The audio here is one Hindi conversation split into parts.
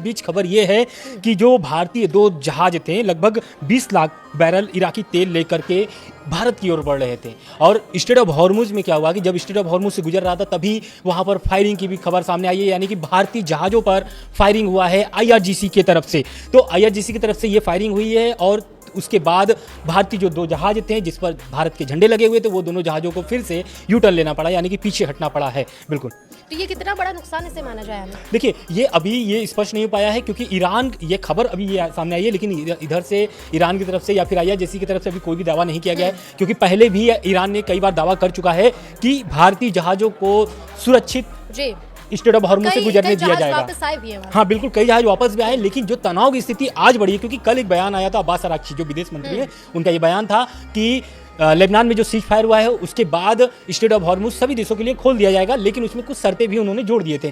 बीच खबर ये है कि जो भारतीय 2 जहाज थे लगभग 20 लाख बैरल इराकी तेल लेकर के भारत की ओर बढ़ रहे थे। और स्ट्रेट ऑफ हॉर्मुज में क्या हुआ कि जब स्ट्रेट ऑफ हॉर्मुज से गुजर रहा था तभी वहां पर फायरिंग की भी खबर सामने आई है, यानी कि भारतीय जहाज़ों पर फायरिंग हुआ है आईआरजीसी की तरफ से। तो आईआरजीसी की तरफ से ये फायरिंग हुई है और उसके बाद भारतीय जो 2 जहाज थे जिस पर भारत के झंडे लगे हुए थे वो दोनों जहाज़ों को फिर से यू टर्न लेना पड़ा, यानी कि पीछे हटना पड़ा है। बिल्कुल। तो ये कितना बड़ा नुकसान इसे माना जाए? देखिए ये अभी ये स्पष्ट नहीं हो पाया है क्योंकि ईरान, ये खबर अभी ये सामने आई है, लेकिन इधर से ईरान की तरफ से या फिर आईआरजीसी की तरफ से अभी कोई भी दावा नहीं किया गया है, क्योंकि पहले भी ईरान ने कई बार दावा कर चुका है कि भारतीय जहाज़ों को सुरक्षित जी स्ट्रेट ऑफ हॉर्मुज से गुजरने दिया जाएगा। हाँ बिल्कुल, कई जहाज वापस भी आए, लेकिन जो तनाव की स्थिति आज बढ़ी है, क्योंकि कल एक बयान आया था अब्बास अराक्ची जो विदेश मंत्री हैं, उनका ये बयान था कि लेबनान में जो सीज फायर हुआ है उसके बाद स्ट्रेट ऑफ हॉर्मुज सभी देशों के लिए खोल दिया जाएगा, लेकिन उसमें कुछ शर्तें भी उन्होंने जोड़ दिए थे।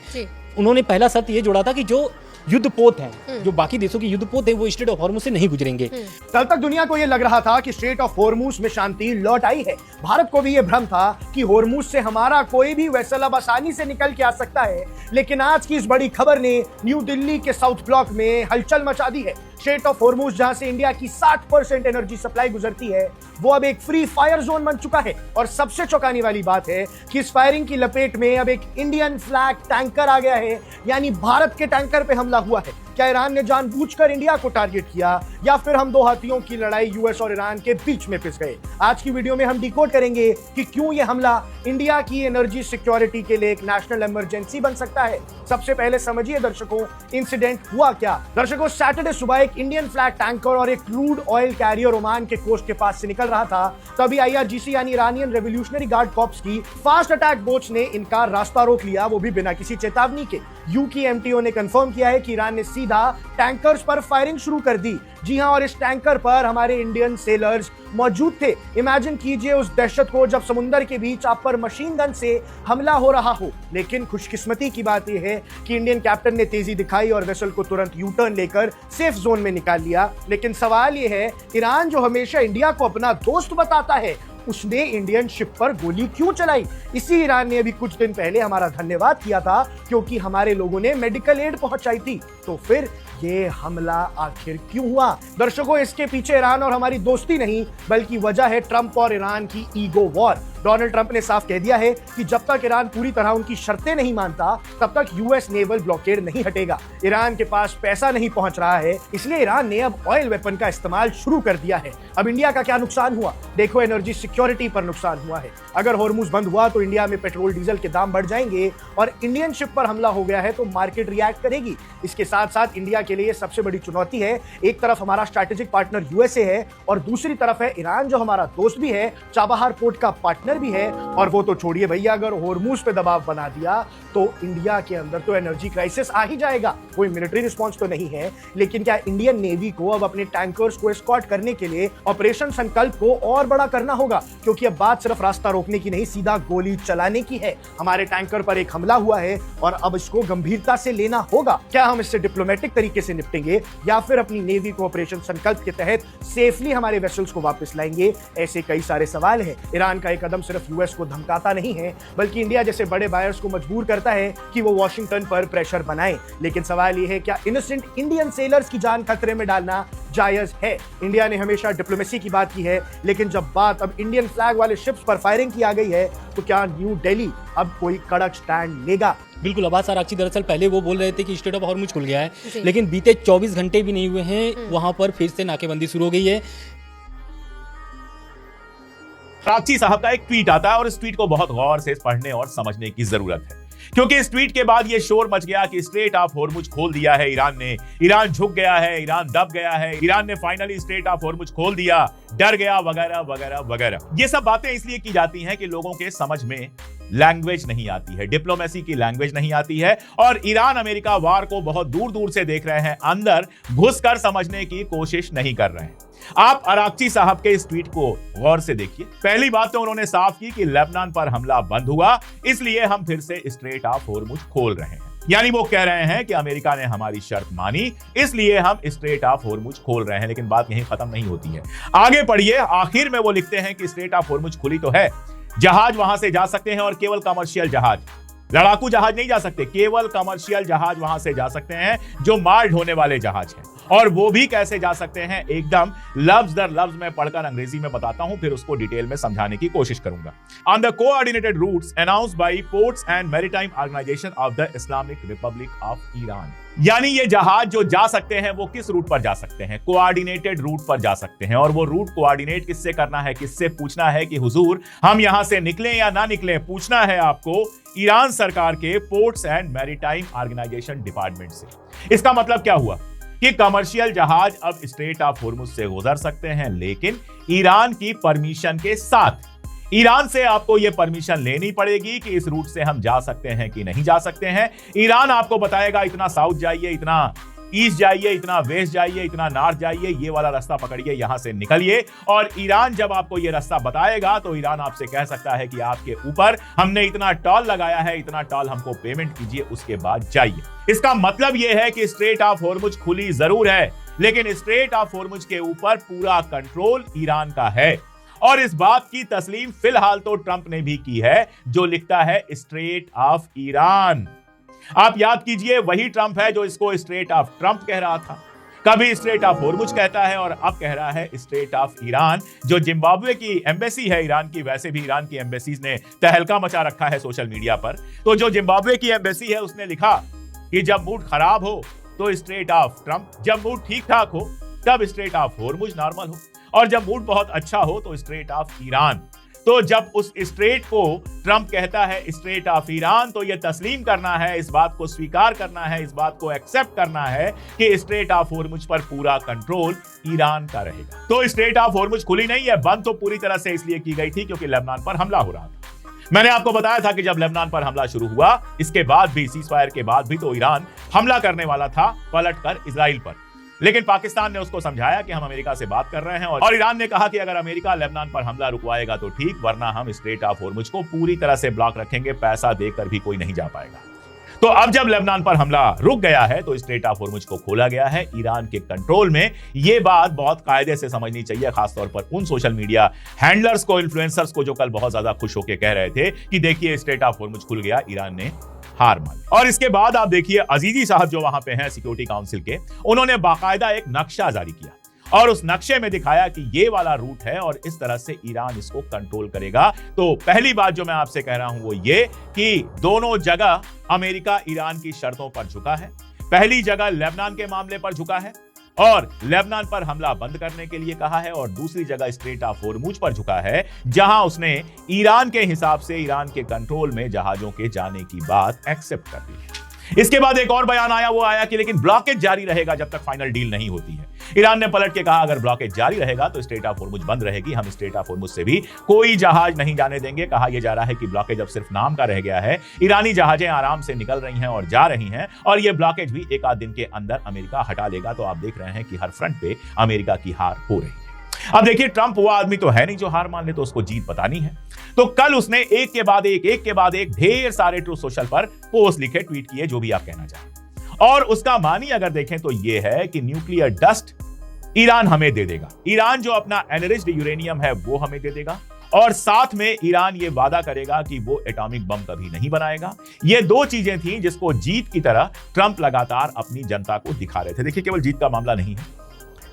उन्होंने पहला शर्त ये जोड़ा था कि जो युद्धपोत हैं, जो बाकी देशों की युद्धपोत है, वो स्ट्रेट ऑफ हॉर्मुज से नहीं गुजरेंगे। कल तक दुनिया को यह लग रहा था कि स्ट्रेट ऑफ हॉर्मुज में शांति लौट आई है। भारत को भी यह भ्रम था कि हॉर्मुज से हमारा कोई भी वेसल अब आसानी से निकल के आ सकता है, लेकिन आज की इस बड़ी खबर ने न्यू दिल्ली के साउथ ब्लॉक में हलचल मचा दी है। स्ट्रेट ऑफ हॉर्मुज जहां से इंडिया की 60% एनर्जी सप्लाई गुजरती है, वो अब एक फ्री फायर जोन बन चुका है। और सबसे चौंकाने वाली बात है कि इस फायरिंग की लपेट में अब एक इंडियन फ्लैग टैंकर आ गया है, यानी भारत के टैंकर पे हमला हुआ है। क्या ईरान ने जानबूझकर इंडिया को टारगेट किया या फिर हम 2 हाथियों की लड़ाई यूएस और ईरान के बीच में पिस गए? आज की वीडियो में हम डिकोड करेंगे कि क्यों यह हमला इंडिया की एनर्जी सिक्योरिटी के लिए एक नेशनल इमरजेंसी बन सकता है। सबसे पहले समझिए दर्शकों, इंसिडेंट हुआ क्या। दर्शकों, सैटरडे सुबह एक इंडियन फ्लैग टैंकर और एक क्रूड ऑयल कैरियर ओमान के कोस्ट के पास से निकल रहा था, तभी आईआरजीसी यानी ईरानियन रेवोल्यूशनरी गार्ड कॉर्प्स की फास्ट अटैक बोट्स ने इनका रास्ता रोक लिया, वो भी बिना किसी चेतावनी के। यूकेएमटीओ ने कंफर्म किया है कि ईरान ने सीधा टैंकर्स पर फायरिंग शुरू कर दी। जी हां, और इस टैंकर पर हमारे इंडियन सेलर्स मौजूद थे। इमेजिन कीजिए उस दहशत को जब समुद्र के बीच आप पर मशीन गन से हमला हो रहा हो। लेकिन खुशकिस्मती की बात यह है कि इंडियन कैप्टन ने तेजी दिखाई और वेसल को तुरंत यू टर्न लेकर सेफ जोन में निकाल लिया। लेकिन सवाल यह है, ईरान जो हमेशा इंडिया को अपना दोस्त बताता है, उसने इंडियन शिप पर गोली क्यों चलाई? इसी ईरान ने अभी कुछ दिन पहले हमारा धन्यवाद किया था क्योंकि हमारे लोगों ने मेडिकल एड पहुंचाई थी। तो फिर ये हमला आखिर क्यों हुआ? दर्शकों, इसके पीछे ईरान और हमारी दोस्ती नहीं, बल्कि वजह है ट्रंप और ईरान की ईगो वॉर। डोनाल्ड ट्रंप ने साफ कह दिया है कि जब तक ईरान पूरी तरह उनकी शर्तें नहीं मानता तब तक यूएस नेवल ब्लॉकेड नहीं हटेगा। ईरान के पास पैसा नहीं पहुंच रहा है, इसलिए ईरान ने अब ऑयल वेपन का इस्तेमाल शुरू कर दिया है। अब इंडिया का क्या नुकसान हुआ? देखो, एनर्जी सिक्योरिटी पर नुकसान हुआ है। अगर हॉर्मुज बंद हुआ तो इंडिया में पेट्रोल डीजल के दाम बढ़ जाएंगे और इंडियन शिप पर हमला हो गया है तो मार्केट रिएक्ट करेगी। इसके साथ साथ इंडिया के लिए सबसे बड़ी चुनौती है, एक तरफ हमारा स्ट्रैटेजिक पार्टनर यूएसए है और दूसरी तरफ है ईरान जो हमारा दोस्त भी है, चाबहार पोर्ट का पार्टनर भी है। और वो तो छोड़िए भैया, अगर हॉर्मुज पे दबाव बना दिया तो इंडिया के अंदर तो एनर्जी क्राइसिस आ ही जाएगा। कोई मिलिट्री रिस्पॉन्स तो नहीं है, लेकिन क्या इंडियन नेवी को अब अपने टैंकर्स को एस्कॉर्ट करने के लिए ऑपरेशन संकल्प को और बड़ा करना होगा, क्योंकि अब बात सिर्फ रास्ता रोकने की नहीं, सीधा गोली चलाने की है। हमारे टैंकर पर एक हमला हुआ है और अब इसको गंभीरता से लेना होगा। क्या हम इससे डिप्लोमेटिक तरीके से निपटेंगे या फिर अपनी नेवी को ऑपरेशन संकल्प के तहत सेफली हमारे वेसल्स को वापस लाएंगे? ऐसे कई सारे सवाल हैं। ईरान का एक कदम सिर्फ यूएस को धमकाता नहीं है, बल्कि इंडिया जैसे बड़े बायर्स को मजबूर करता है कि वो वॉशिंगटन पर प्रेशर बनाएं। लेकिन सवाल यह है, क्या इनोसेंट इंडियन सेलर्स की जान खतरे में डालना जायज है? इंडिया ने हमेशा डिप्लोमेसी की बात की है, लेकिन जब बात अब इंडियन फ्लैग वाले शिप्स पर फायरिंग की आ गई है तो क्या न्यू दिल्ली अब कोई कड़क स्टैंड लेगा? बिल्कुल, अब्बास अराक्ची दरअसल पहले वो बोल रहे थे कि स्ट्रेट ऑफ हॉर्मुज खुल गया है, लेकिन बीते 24 घंटे भी नहीं हुए हैं, वहां पर फिर से नाकेबंदी शुरू हो गई है। अराक्ची साहब का एक ट्वीट आता है और इस ट्वीट को बहुत गौर से पढ़ने और समझने की जरूरत है, क्योंकि इस ट्वीट के बाद यह शोर मच गया कि स्ट्रेट ऑफ हॉर्मुज खोल दिया है ईरान ने, ईरान झुक गया है, ईरान दब गया है, ईरान ने फाइनली स्ट्रेट ऑफ हॉर्मुज खोल दिया, डर गया, वगैरह वगैरह वगैरह। ये सब बातें इसलिए की जाती हैं कि लोगों के समझ में लैंग्वेज नहीं आती है, डिप्लोमेसी की लैंग्वेज नहीं आती है, और ईरान अमेरिका वार को बहुत दूर दूर से देख रहे हैं, अंदर घुसकर समझने की कोशिश नहीं कर रहे हैं। आप अराक्ची साहब के इस ट्वीट को गौर से देखिए। पहली बात तो उन्होंने साफ की कि लेबनान पर हमला बंद हुआ, इसलिए हम फिर से स्ट्रेट ऑफ हॉर्मुज खोल रहे हैं। यानी वो कह रहे हैं कि अमेरिका ने हमारी शर्त मानी, इसलिए हम स्ट्रेट ऑफ हॉर्मुज खोल रहे हैं। लेकिन बात यहीं खत्म नहीं होती है, आगे पढ़िए। आखिर में वो लिखते हैं कि स्ट्रेट ऑफ हॉर्मुज खुली तो है, जहाज वहां से जा सकते हैं और केवल कमर्शियल जहाज। लड़ाकू जहाज नहीं जा सकते, केवल कमर्शियल जहाज वहां से जा सकते हैं जो माल ढोने वाले जहाज हैं। और वो भी कैसे जा सकते हैं, एकदम लफ्ज दर लफ्ज में पढ़कर अंग्रेजी में बताता हूं, फिर उसको डिटेल में समझाने की कोशिश करूंगा। On the coordinated routes announced by ports and maritime organisation of the Islamic Republic of Iran. यानी ये जहाज जो जा सकते हैं वो किस रूट पर जा सकते हैं, कोऑर्डिनेटेड रूट पर जा सकते हैं। और वो रूट कोऑर्डिनेट किससे करना है, किससे पूछना है कि हुजूर हम यहां से निकलें या ना निकलें, पूछना है आपको ईरान सरकार के ports and maritime organisation department से। इसका मतलब क्या हुआ कि कमर्शियल जहाज अब स्ट्रेट ऑफ होर्मुज से गुजर सकते हैं, लेकिन ईरान की परमिशन के साथ। ईरान से आपको यह परमिशन लेनी पड़ेगी कि इस रूट से हम जा सकते हैं कि नहीं जा सकते हैं। ईरान आपको बताएगा इतना साउथ जाइए, इतना ईस्ट जाइए, इतना वेस्ट जाइए, इतना नॉर्थ जाइए, ये वाला रास्ता पकड़िए, यहां से निकलिए। और ईरान जब आपको ये रास्ता बताएगा तो ईरान आपसे कह सकता है कि आपके ऊपर हमने इतना टॉल लगाया है, इतना टॉल हमको पेमेंट कीजिए, उसके बाद जाइए। इसका मतलब यह है कि स्ट्रेट ऑफ होर्मुज खुली जरूर है, लेकिन स्ट्रेट ऑफ होर्मुज के ऊपर पूरा कंट्रोल ईरान का है। और इस बात की तस्लीम फिलहाल तो ट्रंप ने भी की है, जो लिखता है स्ट्रेट ऑफ ईरान। आप याद कीजिए, वही ट्रंप है जो इसको स्ट्रेट ऑफ ट्रंप कह रहा था, कभी स्ट्रेट ऑफ होर्मुज कहता है, और अब कह रहा है स्ट्रेट ऑफ ईरान। जो जिम्बाब्वे की एम्बेसी है ईरान की, वैसे भी ईरान की एम्बेसीज ने तहलका मचा रखा है सोशल मीडिया पर। तो जो जिम्बाब्वे की एम्बेसी है उसने लिखा कि जब मूड खराब हो तो स्ट्रेट ऑफ ट्रंप, जब मूड ठीक ठाक हो तब स्ट्रेट ऑफ होर्मुज नॉर्मल हो, और जब मूड बहुत अच्छा हो तो स्ट्रेट ऑफ ईरान। तो जब उस स्ट्रेट को ट्रंप कहता है स्ट्रेट ऑफ ईरान, तो यह तस्लीम करना है, इस बात को स्वीकार करना है, इस बात को एक्सेप्ट करना है कि स्ट्रेट ऑफ होर्मुज पर पूरा कंट्रोल ईरान का रहेगा। तो स्ट्रेट ऑफ होर्मुज खुली नहीं है, बंद तो पूरी तरह से इसलिए की गई थी क्योंकि लेबनान पर हमला हो रहा था। मैंने आपको बताया था कि जब लेबनान पर हमला शुरू हुआ, इसके बाद भी, सीजफायर के बाद भी, तो ईरान हमला करने वाला था पलटकर इजराइल पर। लेकिन पाकिस्तान ने उसको समझाया कि हम अमेरिका से बात कर रहे हैं, और ईरान ने कहा कि अगर अमेरिका लेबनान पर हमला रुकवाएगा तो ठीक, वरना हम स्ट्रेट ऑफ होर्मुज को पूरी तरह से ब्लॉक रखेंगे, पैसा देकर भी कोई नहीं जा पाएगा। तो अब जब लेबनान पर हमला रुक गया है तो स्ट्रेट ऑफ होर्मुज को खोला गया है ईरान के कंट्रोल में। यह बात बहुत कायदे से समझनी चाहिए, खासतौर पर उन सोशल मीडिया हैंडलर्स को, इन्फ्लुएंसर्स को, जो कल बहुत ज्यादा खुश होकर कह रहे थे कि देखिए स्ट्रेट ऑफ होर्मुज खुल गया, ईरान ने हार मान। और इसके बाद आप देखिए अजीजी साहब जो वहां पे हैं सिक्योरिटी काउंसिल के, उन्होंने बाकायदा एक नक्शा जारी किया और उस नक्शे में दिखाया कि ये वाला रूट है और इस तरह से ईरान इसको कंट्रोल करेगा। तो पहली बात जो मैं आपसे कह रहा हूं वो ये कि दोनों जगह अमेरिका ईरान की शर्तों पर झुका है। पहली जगह लेबनान के मामले पर झुका है और लेबनान पर हमला बंद करने के लिए कहा है, और दूसरी जगह स्ट्रेट ऑफ होर्मुज पर झुका है, जहां उसने ईरान के हिसाब से ईरान के कंट्रोल में जहाजों के जाने की बात एक्सेप्ट कर दी है। इसके बाद एक और बयान आया, वो आया कि लेकिन ब्लॉकेज जारी रहेगा जब तक फाइनल डील नहीं होती है। ईरान ने पलट के कहा अगर ब्लॉकेज जारी रहेगा तो स्ट्रेट ऑफ होर्मुज बंद रहेगी, हम स्ट्रेट ऑफ होर्मुज से भी कोई जहाज नहीं जाने देंगे। कहा यह जा रहा है कि ब्लॉकेज अब सिर्फ नाम का रह गया है, ईरानी जहाजें आराम से निकल रही हैं और जा रही हैं, और यह ब्लॉकेज भी एक आध दिन के अंदर अमेरिका हटा लेगा। तो आप देख रहे हैं कि हर फ्रंट पे अमेरिका की हार हो रही है। अब देखिए, ट्रंप वो आदमी तो है नहीं जो हार मान ले, तो उसको जीत बतानी है। तो कल उसने एक के बाद एक ढेर सारे ट्रू सोशल पर पोस्ट लिखे, ट्वीट किए, जो भी आप कहना चाहें। और उसका मानी अगर देखें तो यह है कि न्यूक्लियर डस्ट ईरान हमें दे देगा, ईरान जो अपना एनरिच्ड यूरेनियम है वो हमें दे देगा, और साथ में ईरान ये वादा करेगा कि वो एटॉमिक बम कभी नहीं बनाएगा। ये दो चीजें थी जिसको जीत की तरह ट्रंप लगातार अपनी जनता को दिखा रहे थे। देखिए, केवल जीत का मामला नहीं है,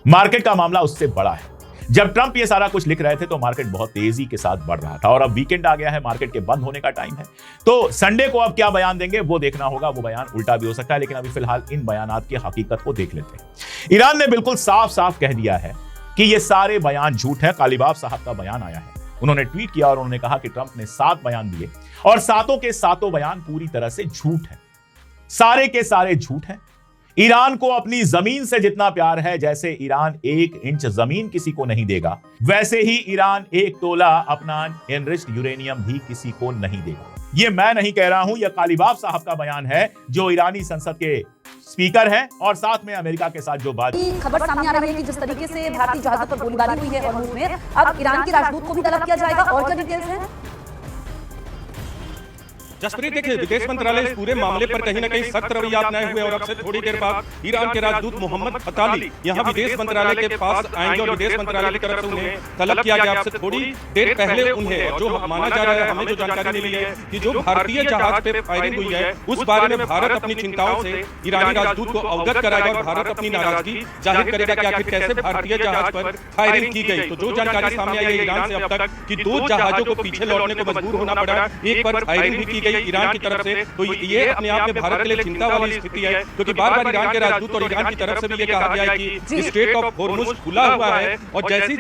मार्केट का मामला उससे बड़ा है। जब ट्रंप ये सारा कुछ लिख रहे थे तो मार्केट बहुत तेजी के साथ बढ़ रहा था, और अब वीकेंड आ गया है, मार्केट के बंद होने का टाइम है। तो संडे को अब क्या बयान देंगे वो देखना होगा, वो बयान उल्टा भी हो सकता है, लेकिन अभी फिलहाल इन बयानात की हकीकत को देख लेते हैं। ईरान ने बिल्कुल साफ साफ कह दिया है कि ये सारे बयान झूठ है। कालीबाफ साहब का बयान आया है, उन्होंने ट्वीट किया और उन्होंने कहा कि ट्रंप ने 7 बयान दिए और सातों के सातों बयान पूरी तरह से झूठ है, सारे के सारे झूठ हैं। ईरान को अपनी जमीन से जितना प्यार है, जैसे ईरान 1 इंच जमीन किसी को नहीं देगा, वैसे ही ईरान 1 तोला अपना एनरिच्ड यूरेनियम भी किसी को नहीं देगा। ये मैं नहीं कह रहा हूं, यह कालीबाफ साहब का बयान है, जो ईरानी संसद के स्पीकर हैं और साथ में अमेरिका के साथ जो बात। खबर सामने आ रही है कि जिस तरीके से भारतीय जहाजों पर गोलीबारी हुई है हॉर्मुज में, अब ईरान के राजदूत को भी तलब किया जाएगा, और क्या डिटेल्स हैं? जसप्रीत देखिए, विदेश मंत्रालय इस पूरे मामले पर कहीं ना कहीं सख्त रवैया अपनाए हुए और अब से थोड़ी देर बाद ईरान के राजदूत मोहम्मद अताली यहाँ विदेश मंत्रालय के पास आएंगे और विदेश मंत्रालय की तरफ से उन्हें तलब किया गया। आपसे थोड़ी देर पहले उन्हें जो माना जा रहा है, हमें जो जानकारी मिली है कि जो भारतीय जहाज पे फायरिंग हुई है उस बारे में भारत अपनी चिंताओं से ईरानी राजदूत को अवगत कराएगा और भारत अपनी नाराजगी जाहिर करेगा कि आखिर कैसे भारतीय जहाज पर फायरिंग की गई। तो जो जानकारी सामने आई है ईरान से अब तक कि 2 जहाजों को पीछे लौटने को मजबूर होना पड़ा, एक पर फायरिंग भी की गई ईरान की तरफ से। तो ये अपने आप में भारत के लिए चिंता वाली स्थिति है, क्योंकि बार बार ईरान के राजदूत और ईरान की तरफ से भी ये कहा गया है कि स्ट्रेट ऑफ हॉर्मुज खुला हुआ है और जैसी